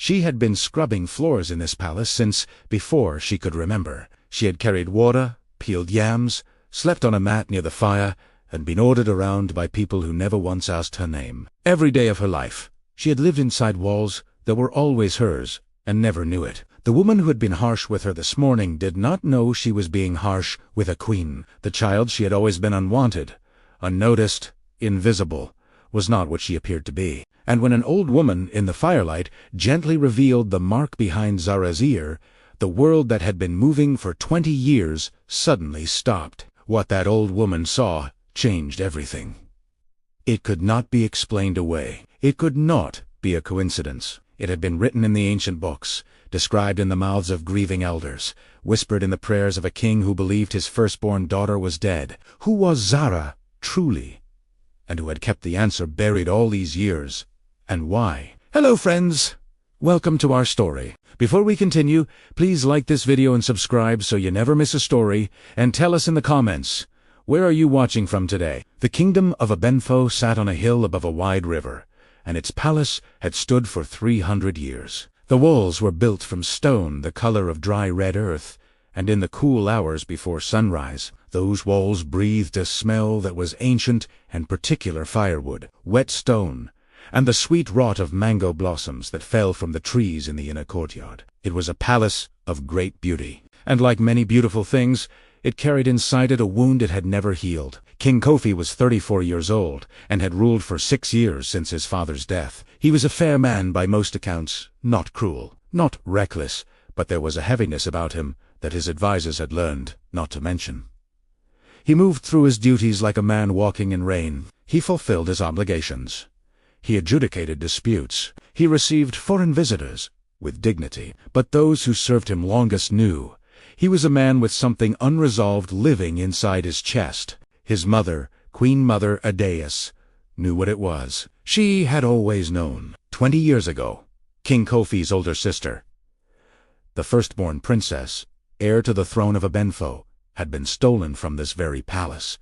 She had been scrubbing floors in this palace since before she could remember. She had carried water, peeled yams, slept on a mat near the fire, and been ordered around by people who never once asked her name. Every day of her life, she had lived inside walls that were always hers, and never knew it. The woman who had been harsh with her this morning did not know she was being harsh with a queen. The child she had always been unwanted, unnoticed, invisible, was not what she appeared to be. And when an old woman in the firelight gently revealed the mark behind Zara's ear, the world that had been moving for 20 years suddenly stopped. What that old woman saw changed everything. It could not be explained away. It could not be a coincidence. It had been written in the ancient books, described in the mouths of grieving elders, whispered in the prayers of a king who believed his firstborn daughter was dead. Who was Zara, truly? And who had kept the answer buried all these years? And why? Hello friends! Welcome to our story. Before we continue, please like this video and subscribe so you never miss a story, and tell us in the comments, where are you watching from today? The kingdom of Abenfo sat on a hill above a wide river, and its palace had stood for 300 years. The walls were built from stone the color of dry red earth, and in the cool hours before sunrise, those walls breathed a smell that was ancient and particular firewood, wet stone, and the sweet rot of mango blossoms that fell from the trees in the inner courtyard. It was a palace of great beauty, and like many beautiful things, it carried inside it a wound it had never healed. King Kofi was 34 years old, and had ruled for 6 years since his father's death. He was a fair man by most accounts, not cruel, not reckless, but there was a heaviness about him that his advisers had learned not to mention. He moved through his duties like a man walking in rain. He fulfilled his obligations. He adjudicated disputes. He received foreign visitors with dignity. But those who served him longest knew he was a man with something unresolved living inside his chest. His mother, Queen Mother Adais, knew what it was. She had always known. 20 years ago, King Kofi's older sister, the firstborn princess, heir to the throne of Abenfo, had been stolen from this very palace.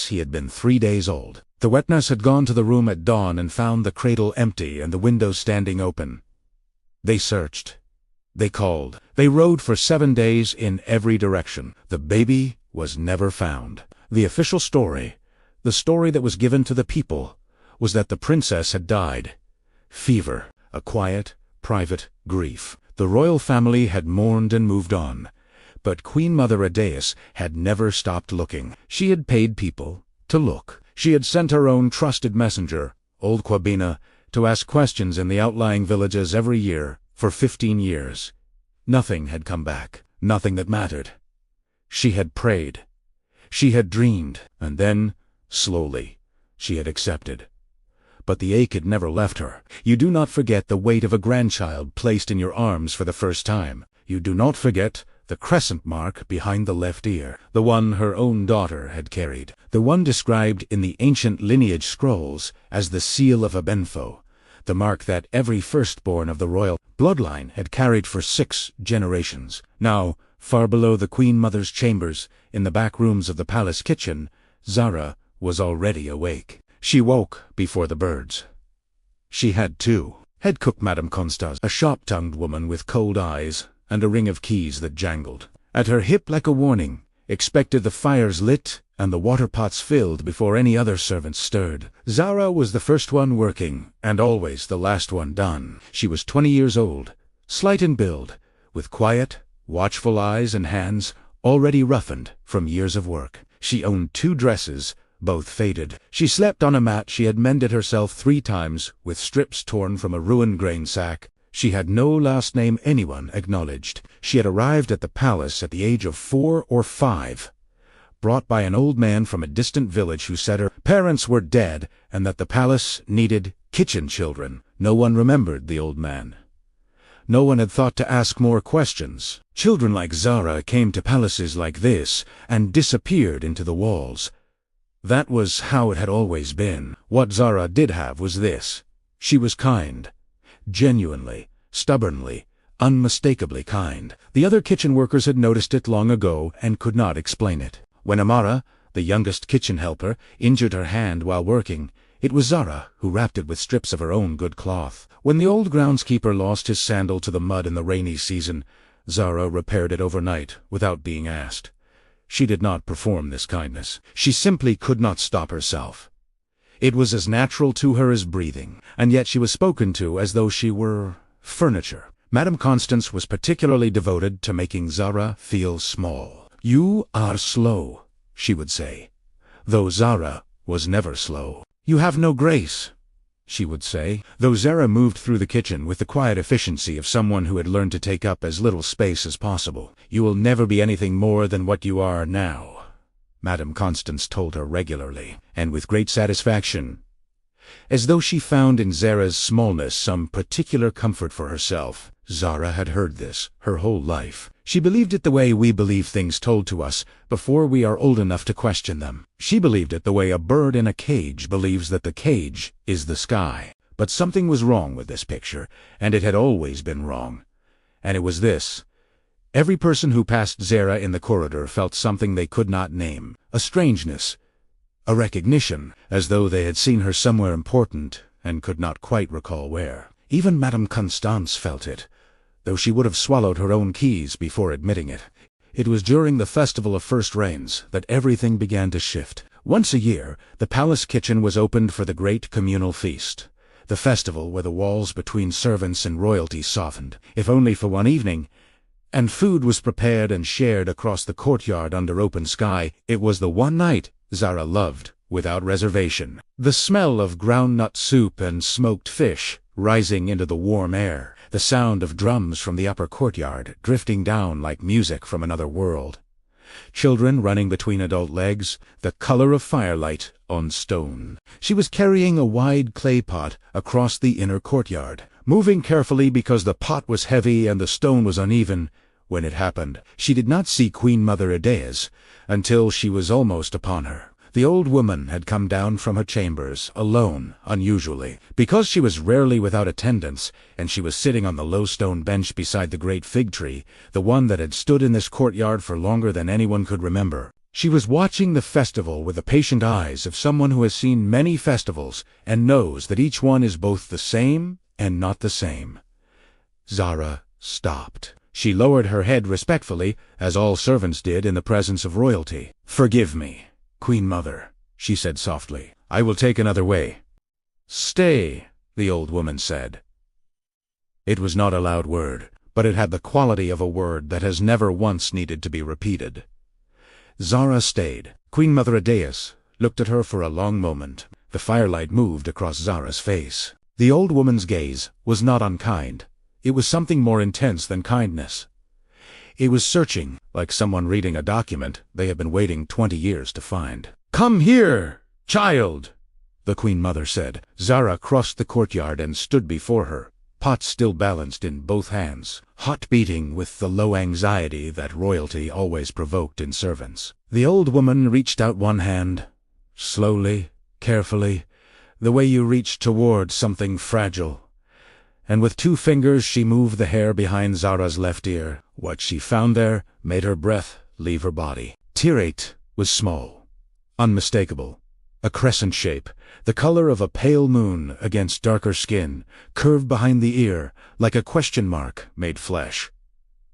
He had been 3 days old. The wet nurse had gone to the room at dawn and found the cradle empty and the window standing open. They searched. They called. They rode for 7 days in every direction. The baby was never found. The official story, the story that was given to the people, was that the princess had died. Fever, a quiet, private grief. The royal family had mourned and moved on. But Queen Mother Adais had never stopped looking. She had paid people to look. She had sent her own trusted messenger, old Kwabena, to ask questions in the outlying villages every year for 15 years. Nothing had come back, nothing that mattered. She had prayed. She had dreamed, and then, slowly, she had accepted. But the ache had never left her. You do not forget the weight of a grandchild placed in your arms for the first time. You do not forget the crescent mark behind the left ear, the one her own daughter had carried, the one described in the ancient lineage scrolls as the seal of Abenfo, the mark that every firstborn of the royal bloodline had carried for 6 generations. Now, far below the Queen Mother's chambers, in the back rooms of the palace kitchen, Zara was already awake. She woke before the birds. She had 2. Head cook Madame Constance, a sharp-tongued woman with cold eyes and a ring of keys that jangled. At her hip like a warning, expected the fires lit and the water pots filled before any other servants stirred. Zara was the first one working, and always the last one done. She was 20 years old, slight in build, with quiet, watchful eyes and hands already roughened from years of work. She owned 2 dresses, both faded. She slept on a mat she had mended herself 3 times, with strips torn from a ruined grain sack. She had no last name anyone acknowledged. She had arrived at the palace at the age of 4 or 5, brought by an old man from a distant village who said her parents were dead and that the palace needed kitchen children. No one remembered the old man. No one had thought to ask more questions. Children like Zara came to palaces like this and disappeared into the walls. That was how it had always been. What Zara did have was this. She was kind. Genuinely, stubbornly, unmistakably kind. The other kitchen workers had noticed it long ago and could not explain it. When Amara, the youngest kitchen helper, injured her hand while working, It was Zara who wrapped it with strips of her own good cloth. When the old groundskeeper lost his sandal to the mud in the rainy season, Zara repaired it overnight without being asked. She did not perform this kindness. She simply could not stop herself. It was as natural to her as breathing, and yet she was spoken to as though she were furniture. Madame Constance was particularly devoted to making Zara feel small. "You are slow," she would say, though Zara was never slow. "You have no grace," she would say, though Zara moved through the kitchen with the quiet efficiency of someone who had learned to take up as little space as possible. "You will never be anything more than what you are now," Madame Constance told her regularly, and with great satisfaction, as though she found in Zara's smallness some particular comfort for herself. Zara had heard this her whole life. She believed it the way we believe things told to us before we are old enough to question them. She believed it the way a bird in a cage believes that the cage is the sky. But something was wrong with this picture, and it had always been wrong. And it was this. Every person who passed Zara in the corridor felt something they could not name, a strangeness, a recognition, as though they had seen her somewhere important and could not quite recall where. Even Madame Constance felt it, though she would have swallowed her own keys before admitting it. It was during the festival of first rains that everything began to shift. Once a year, the palace kitchen was opened for the great communal feast, the festival where the walls between servants and royalty softened, if only for one evening, and food was prepared and shared across the courtyard under open sky. It was the one night Zara loved without reservation. The smell of groundnut soup and smoked fish rising into the warm air, the sound of drums from the upper courtyard drifting down like music from another world, children running between adult legs, the color of firelight on stone. She was carrying a wide clay pot across the inner courtyard, moving carefully because the pot was heavy and the stone was uneven. When it happened, she did not see Queen Mother Idaeus until she was almost upon her. The old woman had come down from her chambers, alone, unusually, because she was rarely without attendants, and she was sitting on the low stone bench beside the great fig tree, the one that had stood in this courtyard for longer than anyone could remember. She was watching the festival with the patient eyes of someone who has seen many festivals and knows that each one is both the same and not the same. Zara stopped. She lowered her head respectfully, as all servants did in the presence of royalty. "Forgive me, Queen Mother," she said softly. "I will take another way." "Stay," the old woman said. It was not a loud word, but it had the quality of a word that has never once needed to be repeated. Zara stayed. Queen Mother Idaeus looked at her for a long moment. The firelight moved across Zara's face. The old woman's gaze was not unkind. It was something more intense than kindness. It was searching, like someone reading a document they have been waiting 20 years to find. "Come here, child," the Queen Mother said. Zara crossed the courtyard and stood before her, pot still balanced in both hands, heart beating with the low anxiety that royalty always provoked in servants. The old woman reached out one hand, slowly, carefully, the way you reach toward something fragile, and with 2 fingers she moved the hair behind Zara's left ear. What she found there made her breath leave her body. Tirate was small, unmistakable, a crescent shape, the color of a pale moon against darker skin, curved behind the ear, like a question mark made flesh.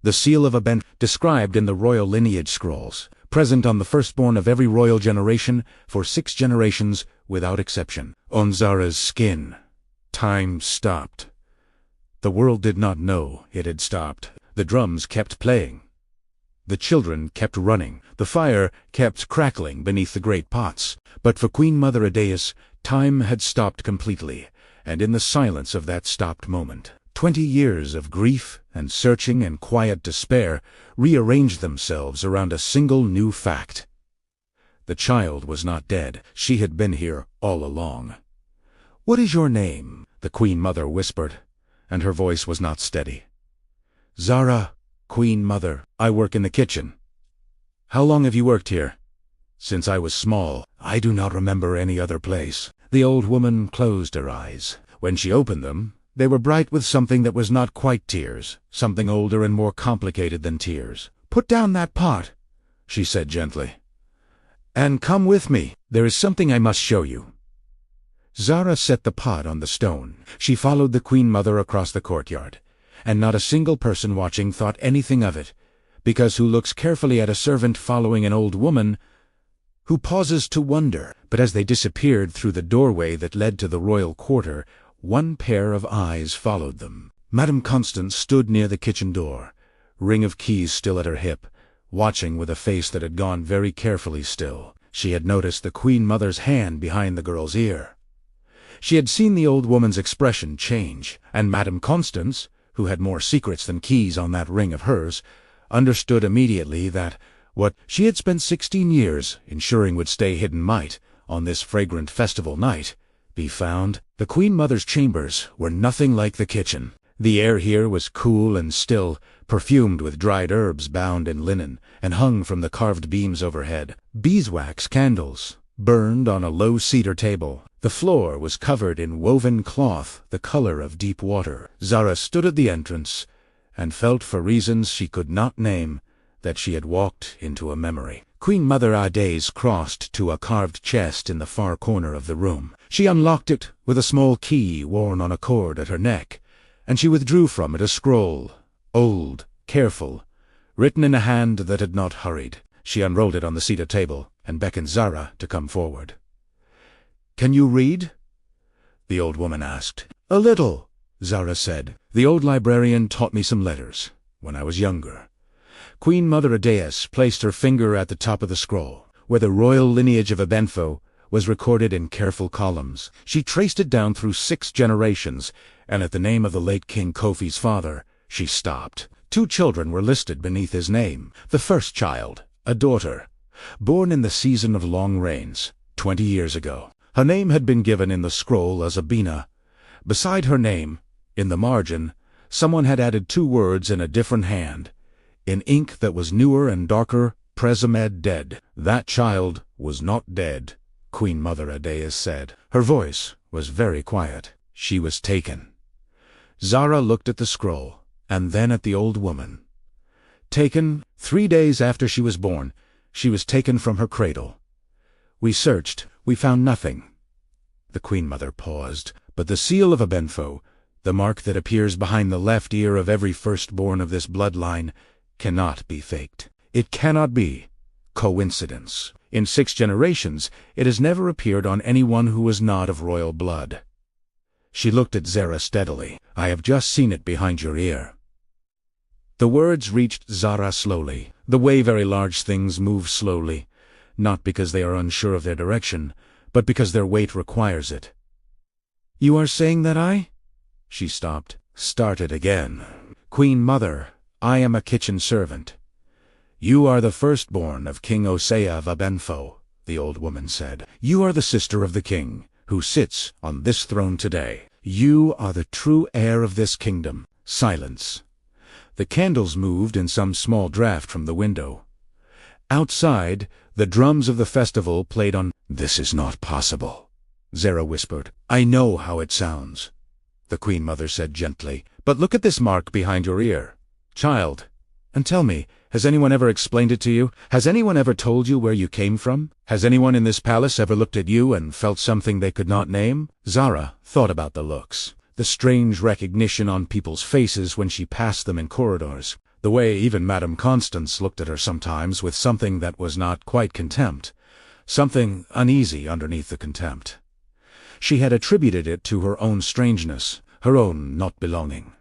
The seal of a bent, described in the royal lineage scrolls, present on the firstborn of every royal generation for 6 generations without exception. On Zara's skin, time stopped. The world did not know it had stopped. The drums kept playing. The children kept running. The fire kept crackling beneath the great pots. But for Queen Mother Idaeus, time had stopped completely, and in the silence of that stopped moment, 20 years of grief and searching and quiet despair rearranged themselves around a single new fact. The child was not dead. She had been here all along. "What is your name?" the Queen Mother whispered, and her voice was not steady. "Zara, Queen Mother. I work in the kitchen." "How long have you worked here?" "Since I was small. I do not remember any other place." The old woman closed her eyes. When she opened them, they were bright with something that was not quite tears, something older and more complicated than tears. "Put down that pot," she said gently, "and come with me. There is something I must show you." Zara set the pot on the stone. She followed the Queen Mother across the courtyard, and not a single person watching thought anything of it, because who looks carefully at a servant following an old woman who pauses to wonder? But as they disappeared through the doorway that led to the royal quarter, one pair of eyes followed them. Madame Constance stood near the kitchen door, ring of keys still at her hip, watching with a face that had gone very carefully still. She had noticed the Queen Mother's hand behind the girl's ear. She had seen the old woman's expression change, and Madame Constance, who had more secrets than keys on that ring of hers, understood immediately that what she had spent 16 years ensuring would stay hidden might, on this fragrant festival night, be found. The Queen Mother's chambers were nothing like the kitchen. The air here was cool and still, perfumed with dried herbs bound in linen and hung from the carved beams overhead. Beeswax candles burned on a low cedar table. The floor was covered in woven cloth the color of deep water. Zara stood at the entrance and felt, for reasons she could not name, that she had walked into a memory. Queen Mother Adaze crossed to a carved chest in the far corner of the room. She unlocked it with a small key worn on a cord at her neck, and she withdrew from it a scroll, old, careful, written in a hand that had not hurried. She unrolled it on the cedar table and beckoned Zara to come forward. "Can you read?" the old woman asked. "A little," Zara said. "The old librarian taught me some letters when I was younger." Queen Mother Adaze placed her finger at the top of the scroll, where the royal lineage of Abenfo was recorded in careful columns. She traced it down through 6 generations, and at the name of the late King Kofi's father, she stopped. 2 children were listed beneath his name. The first child, a daughter, born in the season of long rains, 20 years ago. Her name had been given in the scroll as Abina. Beside her name, in the margin, someone had added 2 words in a different hand, in ink that was newer and darker, Presumed dead. That child was not dead, Queen Mother Adaze said. Her voice was very quiet. She was taken. Zara looked at the scroll, and then at the old woman. Taken 3 days after she was born. She was taken from her cradle. We searched. We found nothing. The Queen Mother paused, but the seal of Abenfo, the mark that appears behind the left ear of every firstborn of this bloodline, cannot be faked. It cannot be coincidence. In 6 generations, it has never appeared on anyone who was not of royal blood. She looked at Zara steadily. "I have just seen it behind your ear." The words reached Zara slowly, the way very large things move slowly, not because they are unsure of their direction, but because their weight requires it. "You are saying that I—" She stopped, started again. "Queen Mother, I am a kitchen servant. You are the firstborn of King Osea of Abenfo," the old woman said. "You are the sister of the king, who sits on this throne today. You are the true heir of this kingdom." Silence. The candles moved in some small draught from the window. Outside, the drums of the festival played on. "This is not possible," Zara whispered. "I know how it sounds," the Queen Mother said gently. "But look at this mark behind your ear, child, and tell me, has anyone ever explained it to you? Has anyone ever told you where you came from? Has anyone in this palace ever looked at you and felt something they could not name?" Zara thought about the looks, the strange recognition on people's faces when she passed them in corridors, the way even Madame Constance looked at her sometimes with something that was not quite contempt, something uneasy underneath the contempt. She had attributed it to her own strangeness, her own not belonging.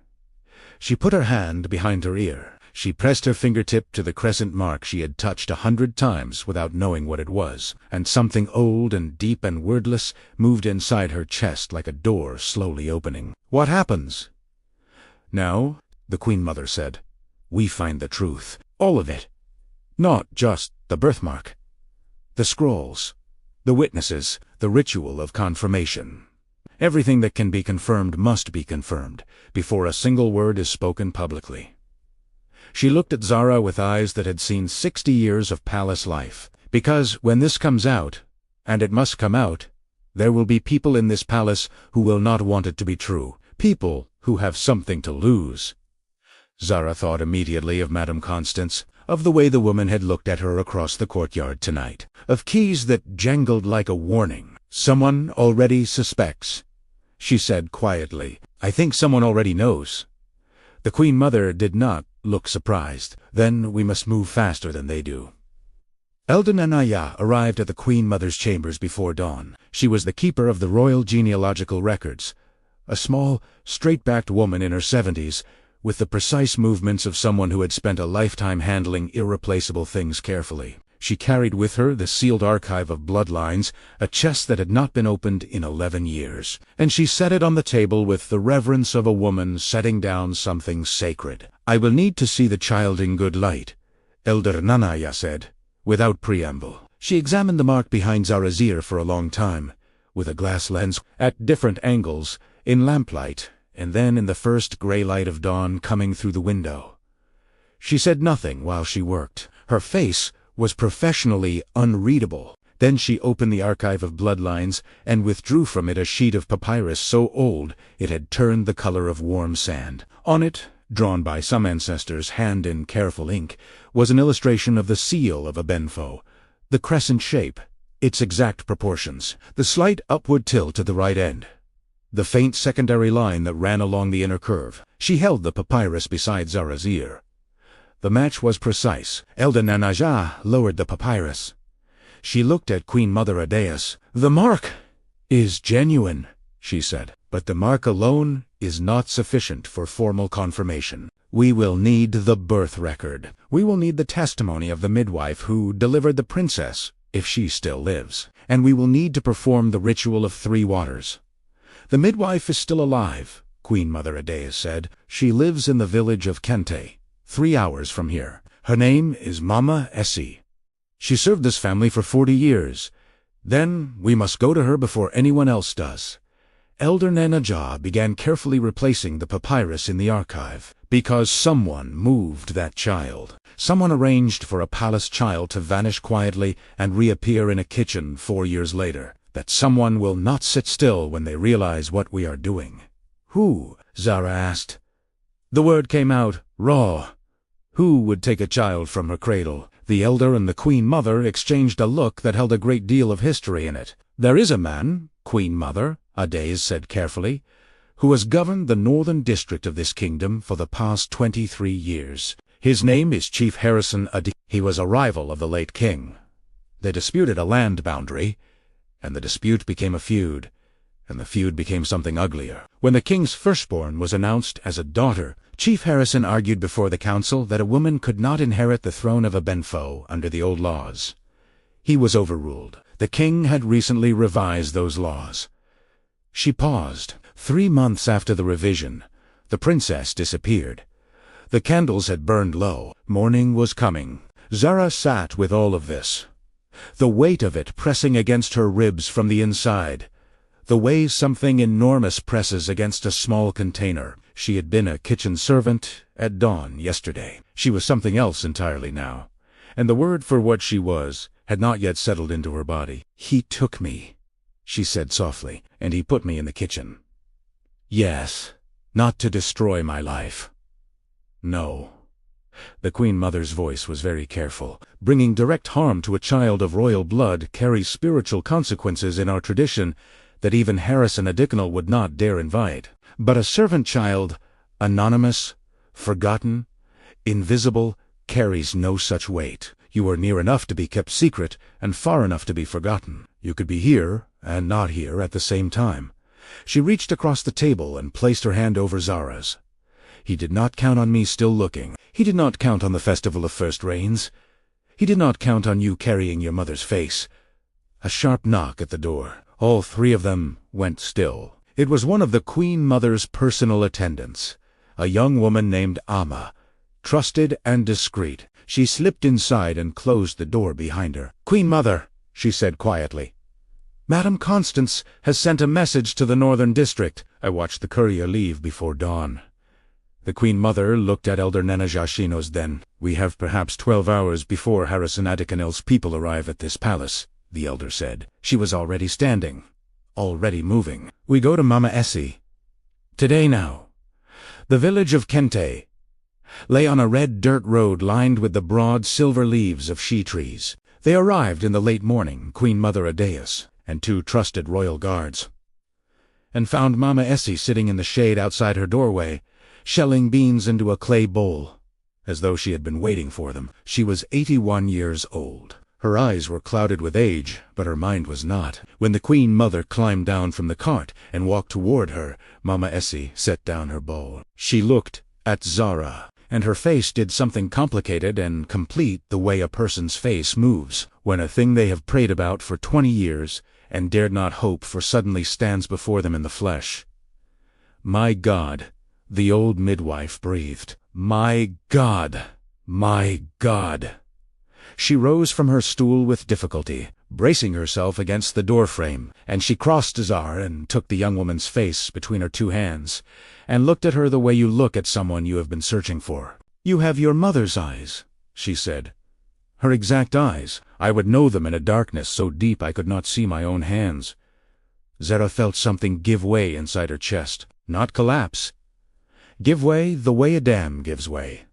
She put her hand behind her ear. She pressed her fingertip to the crescent mark she had touched 100 times without knowing what it was, and something old and deep and wordless moved inside her chest like a door slowly opening. "What happens?" "Now," the Queen Mother said, "we find the truth. All of it. Not just the birthmark. The scrolls, the witnesses, the ritual of confirmation. Everything that can be confirmed must be confirmed before a single word is spoken publicly." She looked at Zara with eyes that had seen 60 years of palace life. "Because when this comes out, and it must come out, there will be people in this palace who will not want it to be true. People who have something to lose." Zara thought immediately of Madame Constance, of the way the woman had looked at her across the courtyard tonight, of keys that jangled like a warning. "Someone already suspects," she said quietly. "I think someone already knows." The Queen Mother did not look surprised. "Then we must move faster than they do." Eldenanaya arrived at the Queen Mother's chambers before dawn. She was the keeper of the royal genealogical records, a small, straight-backed woman in her 70s, with the precise movements of someone who had spent a lifetime handling irreplaceable things carefully. She carried with her the sealed archive of bloodlines, a chest that had not been opened in 11 years, and she set it on the table with the reverence of a woman setting down something sacred. "I will need to see the child in good light," Elder Nanaya said, without preamble. She examined the mark behind Zara's ear for a long time, with a glass lens, at different angles, in lamplight, and then in the first gray light of dawn coming through the window. She said nothing while she worked. Her face was professionally unreadable. Then she opened the archive of bloodlines and withdrew from it a sheet of papyrus so old it had turned the color of warm sand. On it, drawn by some ancestor's hand in careful ink, was an illustration of the seal of a benfo, the crescent shape, its exact proportions, the slight upward tilt at the right end, the faint secondary line that ran along the inner curve. She held the papyrus beside Zara's ear. The match was precise. Eldenanaya lowered the papyrus. She looked at Queen Mother Adeus. "The mark is genuine," she said, "but the mark alone is not sufficient for formal confirmation. We will need the birth record. We will need the testimony of the midwife who delivered the princess, if she still lives. And we will need to perform the ritual of 3 waters. The midwife is still alive," Queen Mother Adeus said. "She lives in the village of Kente, 3 hours from here. Her name is Mama Essie. She served this family for 40 years. Then we must go to her before anyone else does." Elder Nanajah began carefully replacing the papyrus in the archive. "Because someone moved that child. Someone arranged for a palace child to vanish quietly and reappear in a kitchen 4 years later. That someone will not sit still when they realize what we are doing." "Who?" Zara asked. The word came out raw. Who would take a child from her cradle? The elder and the Queen Mother exchanged a look that held a great deal of history in it. "There is a man, Queen Mother," Adeus said carefully, "who has governed the northern district of this kingdom for the past 23 years. His name is Chief Harrison Adi. He was a rival of the late king. They disputed a land boundary, and the dispute became a feud, and the feud became something uglier. When the king's firstborn was announced as a daughter, Chief Harrison argued before the council that a woman could not inherit the throne of a benfo under the old laws. He was overruled. The king had recently revised those laws." She paused. 3 months after the revision, the princess disappeared. The candles had burned low. Morning was coming. Zara sat with all of this, the weight of it pressing against her ribs from the inside, the way something enormous presses against a small container. She had been a kitchen servant at dawn yesterday. She was something else entirely now, and the word for what she was had not yet settled into her body. "He took me," she said softly, "and he put me in the kitchen. Yes, not to destroy my life. No." The Queen Mother's voice was very careful. "Bringing direct harm to a child of royal blood carries spiritual consequences in our tradition that even Harrison Adikanal would not dare invite. But a servant child, anonymous, forgotten, invisible, carries no such weight. You are near enough to be kept secret and far enough to be forgotten. You could be here and not here at the same time." She reached across the table and placed her hand over Zara's. "He did not count on me still looking. He did not count on the Festival of First Rains. He did not count on you carrying your mother's face." A sharp knock at the door. All 3 of them went still. It was one of the Queen Mother's personal attendants, a young woman named Amma, trusted and discreet. She slipped inside and closed the door behind her. "Queen Mother," she said quietly, "Madame Constance has sent a message to the northern district." I watched the courier leave before dawn. The Queen Mother looked at Elder Nanajashino's then. "We have perhaps 12 hours before Harrison Adikanel's people arrive at this palace," the elder said. She was already standing, already moving. "We go to Mama Essie. Today now." The village of Kente lay on a red dirt road lined with the broad silver leaves of she trees. They arrived in the late morning, Queen Mother Adeus. and 2 trusted royal guards, and found Mama Essie sitting in the shade outside her doorway, shelling beans into a clay bowl, as though she had been waiting for them. She was 81 years old. Her eyes were clouded with age, but her mind was not. When the Queen Mother climbed down from the cart and walked toward her, Mama Essie set down her bowl. She looked at Zara, and her face did something complicated and complete the way a person's face moves when a thing they have prayed about for 20 years and dared not hope for suddenly stands before them in the flesh. "My God," the old midwife breathed. "My God! My God!" She rose from her stool with difficulty, bracing herself against the doorframe, and she crossed to Zara and took the young woman's face between her 2 hands, and looked at her the way you look at someone you have been searching for. "You have your mother's eyes," she said. "Her exact eyes. I would know them in a darkness so deep I could not see my own hands." Zara felt something give way inside her chest. Not collapse. Give way the way a dam gives way.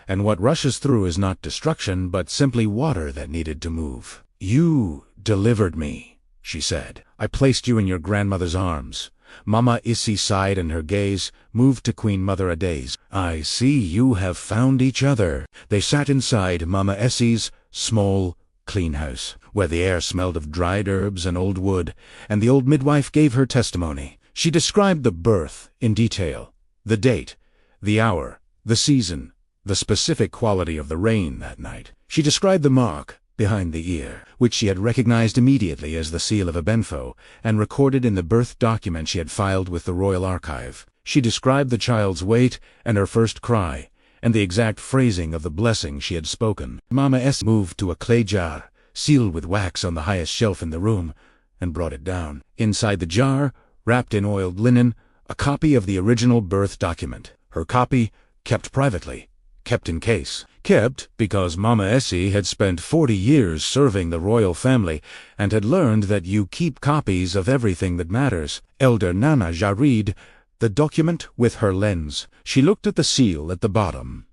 And what rushes through is not destruction, but simply water that needed to move. "You delivered me," she said. "I placed you in your grandmother's arms." Mama Essie sighed, and her gaze moved to Queen Mother Aday's. "I see you have found each other." They sat inside Mama Essie's small, clean house, where the air smelled of dried herbs and old wood, and the old midwife gave her testimony. She described the birth in detail, the date, the hour, the season, the specific quality of the rain that night. She described the mark behind the ear, which she had recognized immediately as the seal of Abenfo, and recorded in the birth document she had filed with the Royal Archive. She described the child's weight and her first cry, and the exact phrasing of the blessing she had spoken. Mama Essie moved to a clay jar, sealed with wax on the highest shelf in the room, and brought it down. Inside the jar, wrapped in oiled linen, a copy of the original birth document. Her copy, kept privately. Kept in case. Kept because Mama Essie had spent 40 years serving the royal family and had learned that you keep copies of everything that matters. Elder Nana read the document with her lens. She looked at the seal at the bottom.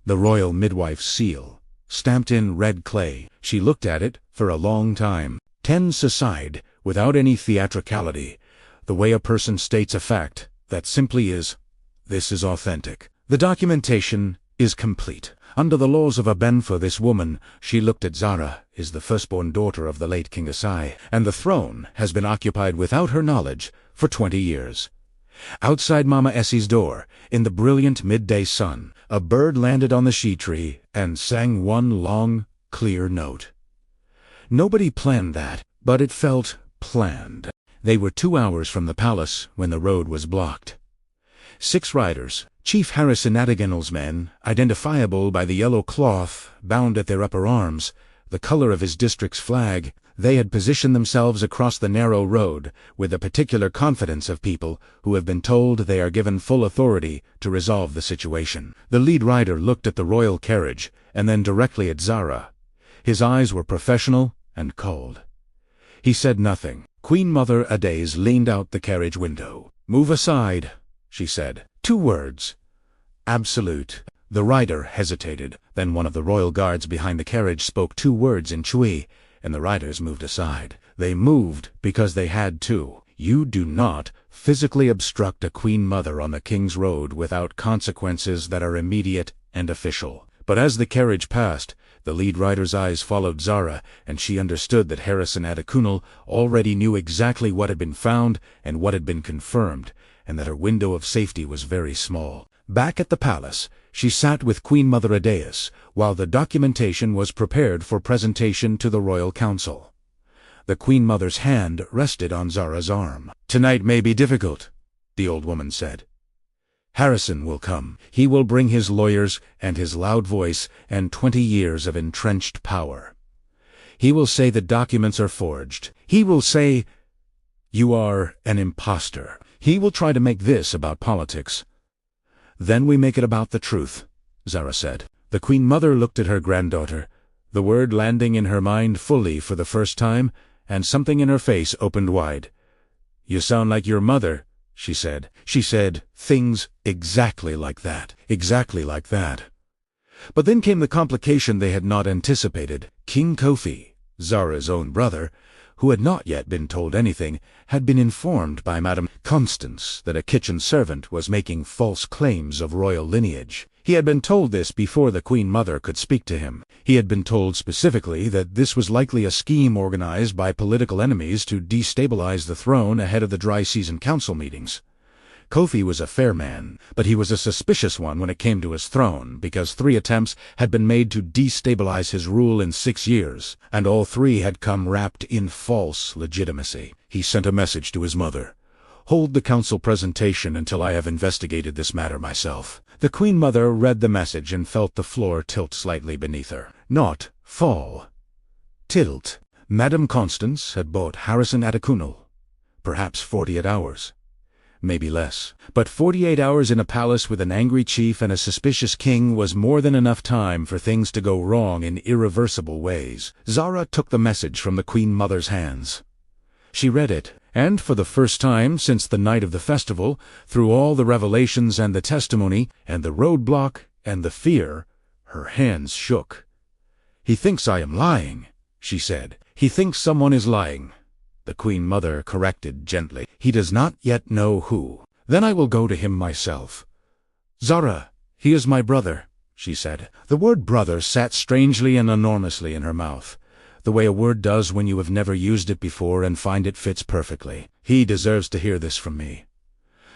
The royal midwife's seal, stamped in red clay. She looked at it for a long time, tense aside, without any theatricality, the way a person states a fact that simply is. This is authentic. The documentation is complete. Under the laws of Abenfo, this woman, she looked at Zara, is the firstborn daughter of the late King Asai, and the throne has been occupied without her knowledge for 20 years. Outside Mama Essie's door, in the brilliant midday sun, a bird landed on the she-tree and sang one long, clear note. Nobody planned that, but it felt planned. They were 2 hours from the palace when the road was blocked. 6 riders, Chief Harrison Adiganal's men, identifiable by the yellow cloth bound at their upper arms, the color of his district's flag, they had positioned themselves across the narrow road with the particular confidence of people who have been told they are given full authority to resolve the situation. The lead rider looked at the royal carriage and then directly at Zara. His eyes were professional and cold. He said nothing. Queen Mother Aday's leaned out the carriage window. "Move aside," she said. 2 words. "Absolute." The rider hesitated. Then one of the royal guards behind the carriage spoke 2 words in Chui, and the riders moved aside. They moved because they had to. You do not physically obstruct a Queen Mother on the King's Road without consequences that are immediate and official. But as the carriage passed, the lead rider's eyes followed Zara, and she understood that Harrison Adiganal already knew exactly what had been found and what had been confirmed, and that her window of safety was very small. Back at the palace, she sat with Queen Mother Adayas, while the documentation was prepared for presentation to the Royal Council. The Queen Mother's hand rested on Zara's arm. "Tonight may be difficult," the old woman said. "Harrison will come. He will bring his lawyers and his loud voice and 20 years of entrenched power. He will say the documents are forged. He will say you are an imposter. He will try to make this about politics. Then we make it about the truth," Zara said. The Queen Mother looked at her granddaughter, the word landing in her mind fully for the first time, and something in her face opened wide. "You sound like your mother," she said. She said things exactly like that. Exactly like that. But then came the complication they had not anticipated. King Kofi, Zara's own brother, who had not yet been told anything, had been informed by Madame Constance that a kitchen servant was making false claims of royal lineage. He had been told this before the Queen Mother could speak to him. He had been told specifically that this was likely a scheme organized by political enemies to destabilize the throne ahead of the dry season council meetings. Kofi was a fair man, but he was a suspicious one when it came to his throne, because 3 attempts had been made to destabilize his rule in 6 years, and all 3 had come wrapped in false legitimacy. He sent a message to his mother. "Hold the council presentation until I have investigated this matter myself." The Queen Mother read the message and felt the floor tilt slightly beneath her. Not fall. Tilt. Madame Constance had bought Harrison Atakunal. Perhaps 48 hours. Maybe less. But 48 hours in a palace with an angry chief and a suspicious king was more than enough time for things to go wrong in irreversible ways. Zara took the message from the Queen Mother's hands. She read it, and for the first time since the night of the festival, through all the revelations and the testimony, and the roadblock, and the fear, her hands shook. "He thinks I am lying," she said. "He thinks someone is lying." The Queen Mother corrected gently. "He does not yet know who. Then I will go to him myself." "Zara, he is my brother," she said. The word brother sat strangely and enormously in her mouth, the way a word does when you have never used it before and find it fits perfectly. "He deserves to hear this from me."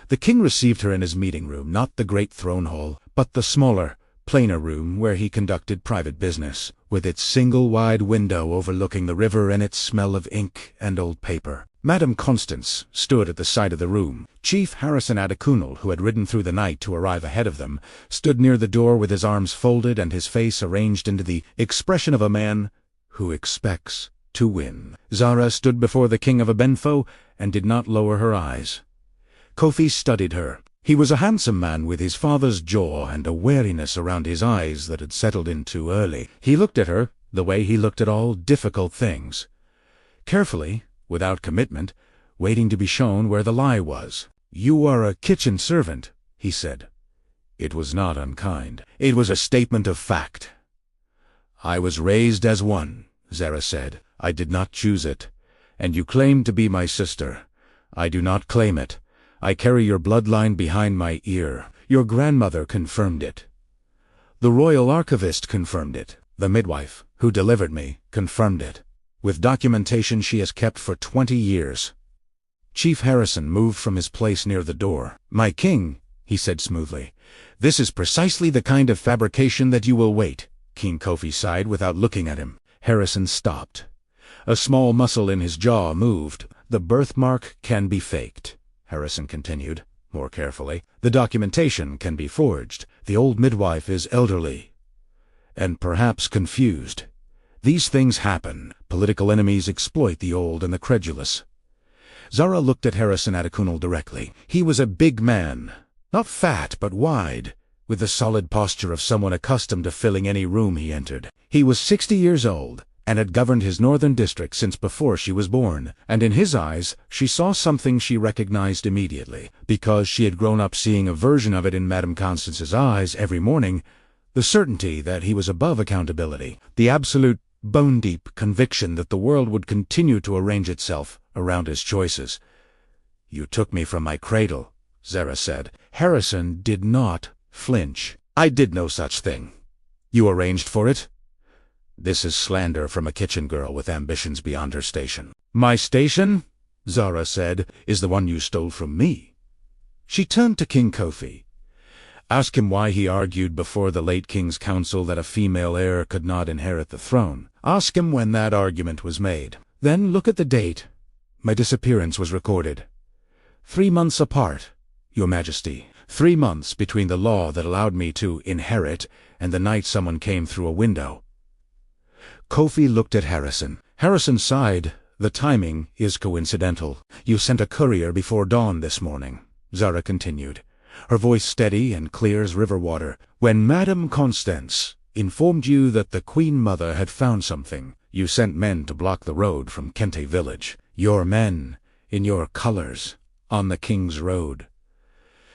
The king received her in his meeting room, not the great throne hall, but the smaller, plainer room where he conducted private business, with its single wide window overlooking the river and its smell of ink and old paper. Madame Constance stood at the side of the room. Chief Harrison Atakunal, who had ridden through the night to arrive ahead of them, stood near the door with his arms folded and his face arranged into the expression of a man who expects to win. Zara stood before the king of Abenfo and did not lower her eyes. Kofi studied her. He was a handsome man with his father's jaw and a wariness around his eyes that had settled in too early. He looked at her the way he looked at all difficult things. Carefully, without commitment, waiting to be shown where the lie was. "You are a kitchen servant," he said. It was not unkind. It was a statement of fact. "I was raised as one," Zara said. "I did not choose it. And you claim to be my sister. I do not claim it. I carry your bloodline behind my ear. Your grandmother confirmed it. The royal archivist confirmed it. The midwife, who delivered me, confirmed it. With documentation she has kept for 20 years. Chief Harrison moved from his place near the door. "My king," he said smoothly, "this is precisely the kind of fabrication that you will wait." King Kofi sighed without looking at him. Harrison stopped. A small muscle in his jaw moved. "The birthmark can be faked," Harrison continued, more carefully. "The documentation can be forged. The old midwife is elderly, and perhaps confused. These things happen. Political enemies exploit the old and the credulous." Zara looked at Harrison Atakunal directly. He was a big man, not fat but wide, with the solid posture of someone accustomed to filling any room he entered. He was 60 years old, and had governed his northern district since before she was born, and in his eyes she saw something she recognized immediately, because she had grown up seeing a version of it in Madame Constance's eyes every morning, the certainty that he was above accountability, the absolute bone-deep conviction that the world would continue to arrange itself around his choices. "You took me from my cradle," Zara said. Harrison did not flinch. "I did no such thing. You arranged for it?" "This is slander from a kitchen girl with ambitions beyond her station." "My station," Zara said, "is the one you stole from me." She turned to King Kofi. "Ask him why he argued before the late king's council that a female heir could not inherit the throne. Ask him when that argument was made. Then look at the date. My disappearance was recorded. 3 months apart, Your Majesty. 3 months between the law that allowed me to inherit and the night someone came through a window." Kofi looked at Harrison. Harrison sighed. "The timing is coincidental. You sent a courier before dawn this morning," Zara continued, her voice steady and clear as river water. "When Madame Constance informed you that the Queen Mother had found something, you sent men to block the road from Kente village. Your men, in your colors, on the King's Road."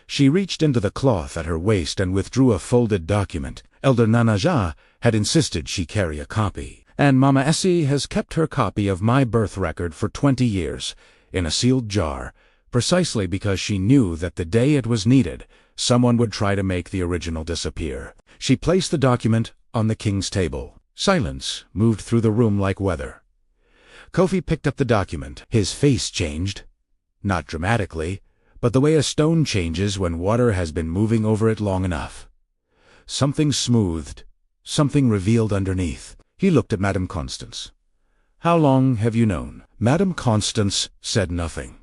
She reached into the cloth at her waist and withdrew a folded document. Elder Nanaja had insisted she carry a copy. And Mama Essie has kept her copy of my birth record for 20 years, in a sealed jar, precisely because she knew that the day it was needed, someone would try to make the original disappear. She placed the document on the king's table. Silence moved through the room like weather. Kofi picked up the document. His face changed. Not dramatically, but the way a stone changes when water has been moving over it long enough. Something smoothed, something revealed underneath. He looked at Madame Constance. "How long have you known?" Madame Constance said nothing.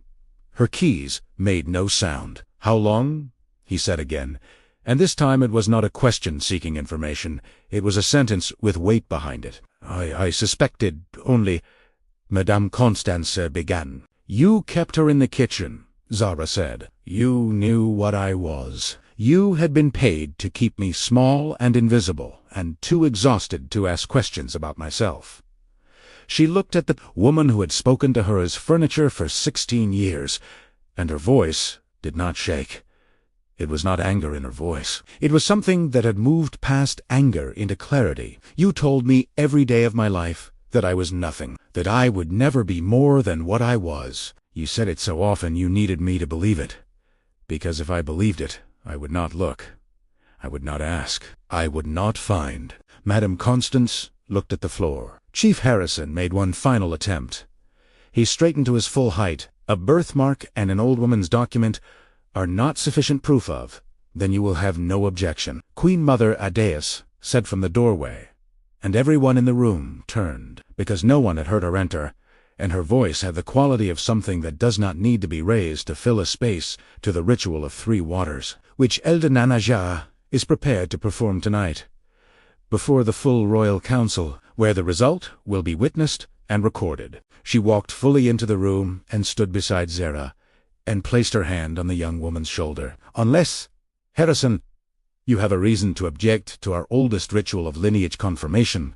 Her keys made no sound. "How long?" he said again, and this time it was not a question seeking information. It was a sentence with weight behind it. I suspected only—" Madame Constance began. "You kept her in the kitchen," Zara said. "You knew what I was. You had been paid to keep me small and invisible, and too exhausted to ask questions about myself." She looked at the woman who had spoken to her as furniture for 16 years, and her voice did not shake. It was not anger in her voice. It was something that had moved past anger into clarity. "You told me every day of my life that I was nothing, that I would never be more than what I was. You said it so often you needed me to believe it. Because if I believed it, I would not look. I would not ask. I would not find." Madame Constance looked at the floor. Chief Harrison made one final attempt. He straightened to his full height. "A birthmark and an old woman's document are not sufficient proof of. Then you will have no objection." Queen Mother Adeus said from the doorway, and everyone in the room turned, because no one had heard her enter, and her voice had the quality of something that does not need to be raised to fill a space to the ritual of 3 waters, which Elder Nanaja is prepared to perform tonight, before the full royal council, where the result will be witnessed and recorded. She walked fully into the room and stood beside Zara, and placed her hand on the young woman's shoulder. "Unless, Harrison, you have a reason to object to our oldest ritual of lineage confirmation."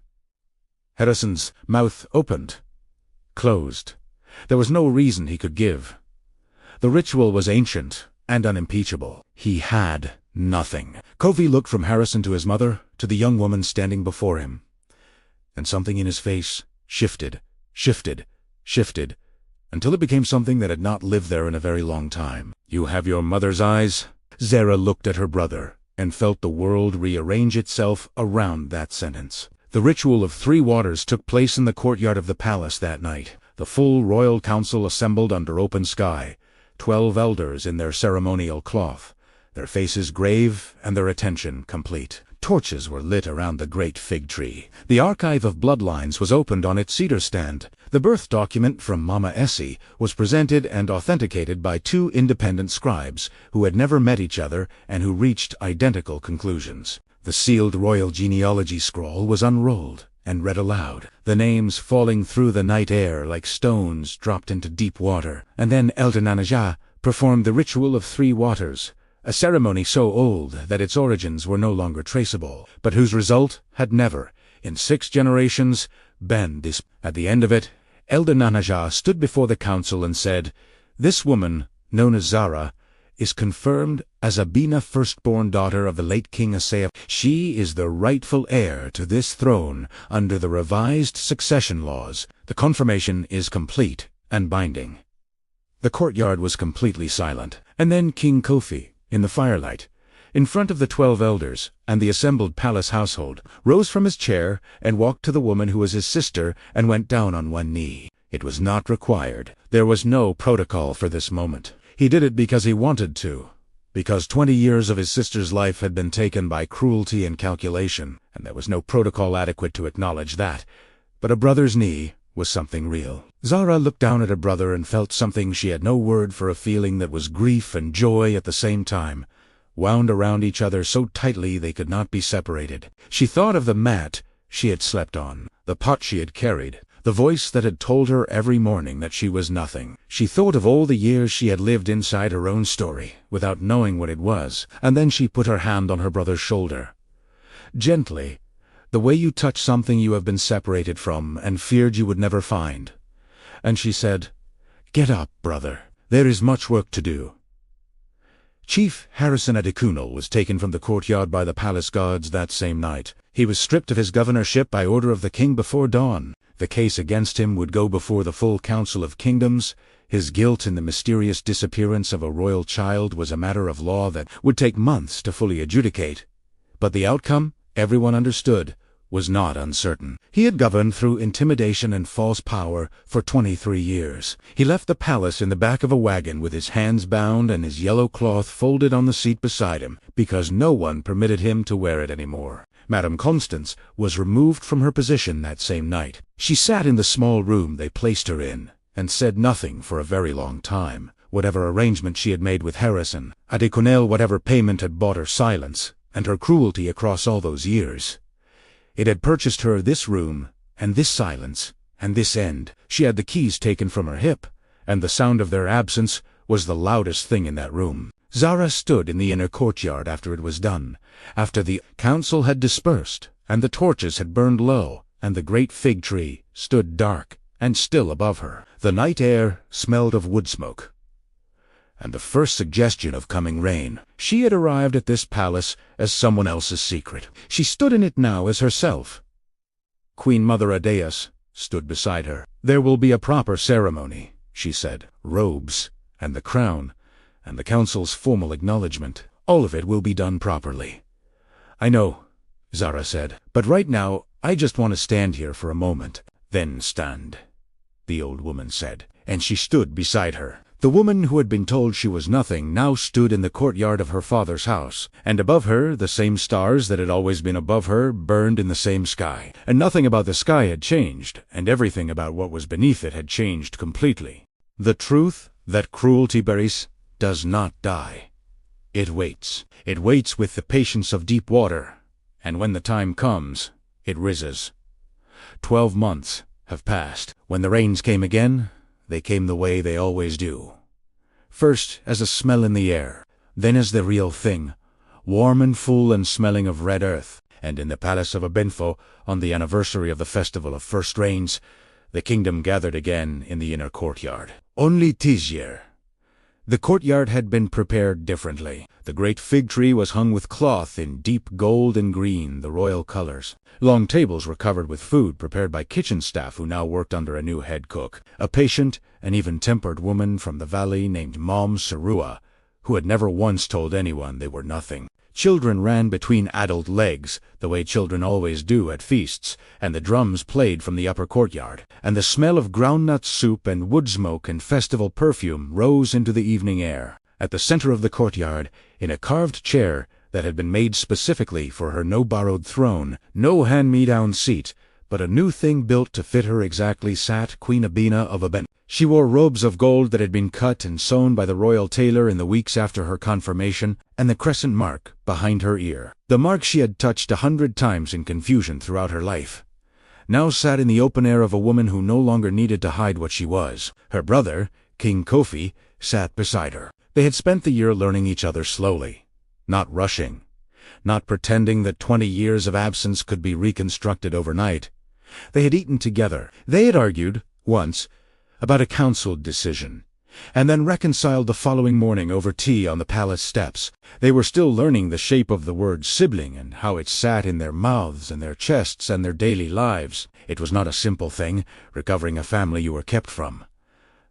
Harrison's mouth opened, closed. There was no reason he could give. The ritual was ancient and unimpeachable. He had nothing. Kofi looked from Harrison to his mother, to the young woman standing before him, and something in his face shifted, until it became something that had not lived there in a very long time. "You have your mother's eyes?" Zara looked at her brother, and felt the world rearrange itself around that sentence. The ritual of 3 waters took place in the courtyard of the palace that night. The full royal council assembled under open sky, 12 elders in their ceremonial cloth, their faces grave and their attention complete. Torches were lit around the great fig tree. The archive of bloodlines was opened on its cedar stand. The birth document from Mama Essie was presented and authenticated by 2 independent scribes who had never met each other and who reached identical conclusions. The sealed royal genealogy scroll was unrolled and read aloud, the names falling through the night air like stones dropped into deep water. And then Elder Nanaja performed the ritual of 3 waters, a ceremony so old that its origins were no longer traceable, but whose result had never, in 6 generations, been disproved. At the end of it, Elder Nanaja stood before the council and said, "This woman, known as Zara, is confirmed as Abina, firstborn daughter of the late King Asaya. She is the rightful heir to this throne under the revised succession laws. The confirmation is complete and binding." The courtyard was completely silent, and then King Kofi, in the firelight, in front of the 12 elders and the assembled palace household, rose from his chair and walked to the woman who was his sister and went down on one knee. It was not required. There was no protocol for this moment. He did it because he wanted to, because 20 years of his sister's life had been taken by cruelty and calculation, and there was no protocol adequate to acknowledge that. But a brother's knee was something real. Zara looked down at her brother and felt something she had no word for, a feeling that was grief and joy at the same time, wound around each other so tightly they could not be separated. She thought of the mat she had slept on, the pot she had carried, the voice that had told her every morning that she was nothing. She thought of all the years she had lived inside her own story, without knowing what it was, and then she put her hand on her brother's shoulder. Gently, the way you touch something you have been separated from and feared you would never find. And she said, "Get up, brother. There is much work to do." Chief Harrison Adekunal was taken from the courtyard by the palace guards that same night. He was stripped of his governorship by order of the king before dawn. The case against him would go before the full Council of Kingdoms. His guilt in the mysterious disappearance of a royal child was a matter of law that would take months to fully adjudicate. But the outcome, everyone understood, was not uncertain. He had governed through intimidation and false power for 23 years. He left the palace in the back of a wagon with his hands bound and his yellow cloth folded on the seat beside him, because no one permitted him to wear it anymore. Madame Constance was removed from her position that same night. She sat in the small room they placed her in, and said nothing for a very long time. Whatever arrangement she had made with Harrison, Adekunle, whatever payment had bought her silence, and her cruelty across all those years, it had purchased her this room, and this silence, and this end. She had the keys taken from her hip, and the sound of their absence was the loudest thing in that room. Zara stood in the inner courtyard after it was done, after the council had dispersed, and the torches had burned low, and the great fig tree stood dark and still above her. The night air smelled of wood smoke, and the first suggestion of coming rain. She had arrived at this palace as someone else's secret. She stood in it now as herself. Queen Mother Adeus stood beside her. "There will be a proper ceremony," she said. "Robes, and the crown, and the council's formal acknowledgement. All of it will be done properly." "I know," Zara said, "but right now I just want to stand here for a moment." "Then stand," the old woman said, and she stood beside her. The woman who had been told she was nothing now stood in the courtyard of her father's house, and above her the same stars that had always been above her burned in the same sky. And nothing about the sky had changed, and everything about what was beneath it had changed completely. The truth that cruelty buries does not die. It waits. It waits with the patience of deep water, and when the time comes, it rises. 12 months have passed. When the rains came again, they came the way they always do. First as a smell in the air, then as the real thing, warm and full and smelling of red earth. And in the palace of Abenfo, on the anniversary of the festival of first rains, the kingdom gathered again in the inner courtyard. Only this year, the courtyard had been prepared differently. The great fig tree was hung with cloth in deep gold and green, the royal colors. Long tables were covered with food prepared by kitchen staff who now worked under a new head cook, a patient and even-tempered woman from the valley named Mom Sarua, who had never once told anyone they were nothing. Children ran between adult legs, the way children always do at feasts, and the drums played from the upper courtyard, and the smell of groundnut soup and wood smoke and festival perfume rose into the evening air. At the center of the courtyard, in a carved chair that had been made specifically for her no-borrowed throne, no hand-me-down seat, but a new thing built to fit her exactly, sat Queen Abina of Aben. She wore robes of gold that had been cut and sewn by the royal tailor in the weeks after her confirmation, and the crescent mark behind her ear, the mark she had touched 100 times in confusion throughout her life, now sat in the open air of a woman who no longer needed to hide what she was. Her brother, King Kofi, sat beside her. They had spent the year learning each other slowly, not rushing, not pretending that 20 years of absence could be reconstructed overnight. They had eaten together. They had argued, once, about a council decision, and then reconciled the following morning over tea on the palace steps. They were still learning the shape of the word sibling and how it sat in their mouths and their chests and their daily lives. It was not a simple thing, recovering a family you were kept from.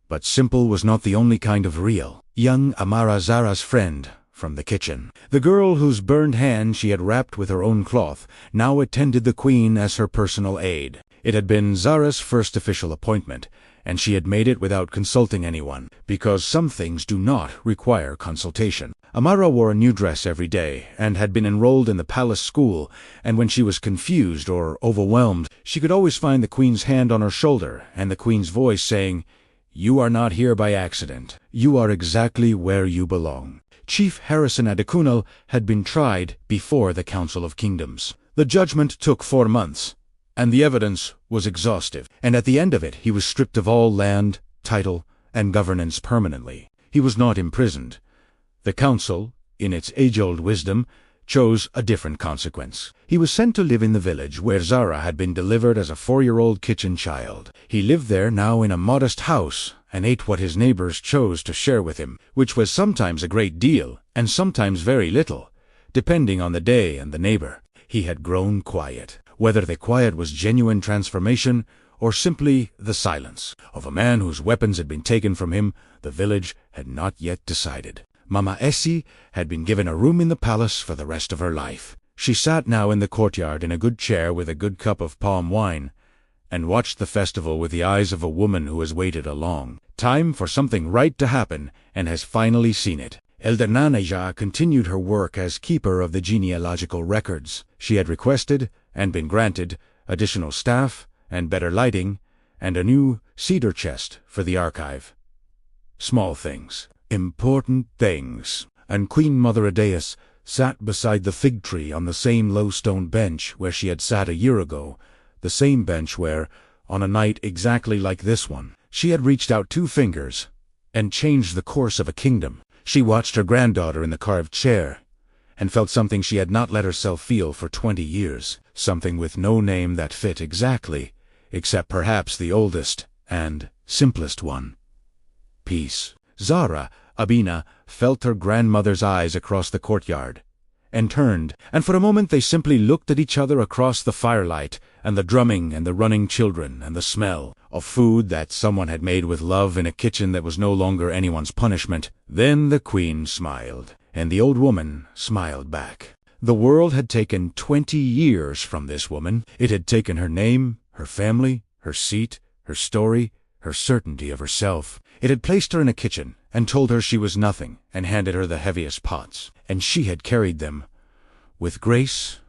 But simple was not the only kind of real. Young Amara, Zara's friend from the kitchen, the girl whose burned hand she had wrapped with her own cloth, now attended the queen as her personal aide. It had been Zara's first official appointment, and she had made it without consulting anyone, because some things do not require consultation. Amara wore a new dress every day, and had been enrolled in the palace school, and when she was confused or overwhelmed, she could always find the queen's hand on her shoulder, and the queen's voice saying, "You are not here by accident. You are exactly where you belong." Chief Harrison Adekunle had been tried before the Council of Kingdoms. The judgment took 4 months, and the evidence was exhaustive, and at the end of it he was stripped of all land, title, and governance permanently. He was not imprisoned. The council, in its age-old wisdom, chose a different consequence. He was sent to live in the village where Zara had been delivered as a 4-year-old kitchen child. He lived there now in a modest house, and ate what his neighbors chose to share with him, which was sometimes a great deal, and sometimes very little, depending on the day and the neighbor. he had grown quiet. Whether the quiet was genuine transformation, or simply the silence of a man whose weapons had been taken from him, the village had not yet decided. Mama Essie had been given a room in the palace for the rest of her life. She sat now in the courtyard in a good chair with a good cup of palm wine, and watched the festival with the eyes of a woman who has waited a long time for something right to happen and has finally seen it. Elder Naneja continued her work as keeper of the genealogical records. She had requested, and been granted, additional staff and better lighting, and a new cedar chest for the archive. Small things. Important things. And Queen Mother Adeus sat beside the fig tree on the same low stone bench where she had sat a year ago, the same bench where, on a night exactly like this one, she had reached out 2 fingers and changed the course of a kingdom. She watched her granddaughter in the carved chair, and felt something she had not let herself feel for 20 years, something with no name that fit exactly, except perhaps the oldest and simplest one: peace. Zara, Abina, felt her grandmother's eyes across the courtyard, and turned, and for a moment they simply looked at each other across the firelight, and the drumming and the running children, and the smell of food that someone had made with love in a kitchen that was no longer anyone's punishment. Then the queen smiled, and the old woman smiled back. The world had taken 20 years from this woman. It had taken her name, her family, her seat, her story, her certainty of herself. It had placed her in a kitchen, and told her she was nothing, and handed her the heaviest pots. And she had carried them, with grace,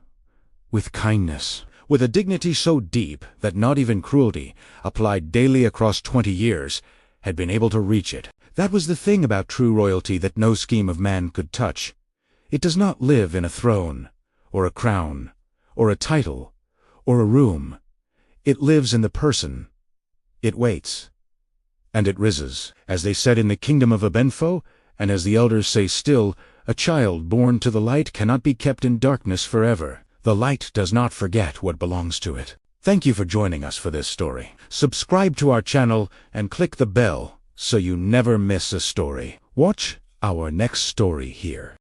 with kindness, with a dignity so deep that not even cruelty, applied daily across 20 years, had been able to reach it. That was the thing about true royalty that no scheme of man could touch. It does not live in a throne, or a crown, or a title, or a room. It lives in the person. It waits. And it rises. As they said in the kingdom of Abenfo, and as the elders say still, a child born to the light cannot be kept in darkness forever. The light does not forget what belongs to it. Thank you for joining us for this story. Subscribe to our channel and click the bell so you never miss a story. Watch our next story here.